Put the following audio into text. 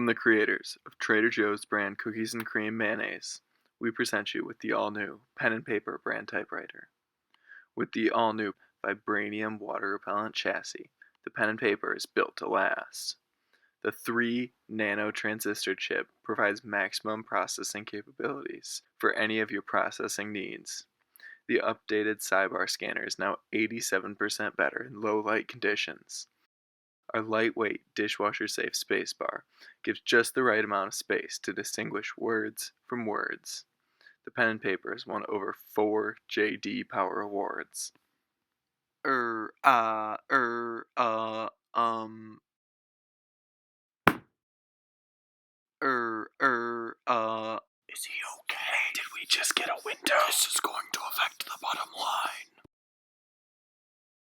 From the creators of Trader Joe's brand cookies and cream mayonnaise, we present you with the all-new pen and paper brand typewriter. With the all-new vibranium water-repellent chassis, the pen and paper is built to last. The 3 nano transistor chip provides maximum processing capabilities for any of your processing needs. The updated sidebar scanner is now 87% better in low light conditions. Our lightweight, dishwasher-safe spacebar gives just the right amount of space to distinguish words from words. The pen and paper has won over 4 JD Power Awards. Er, Is he okay? Did we just get a window? This is going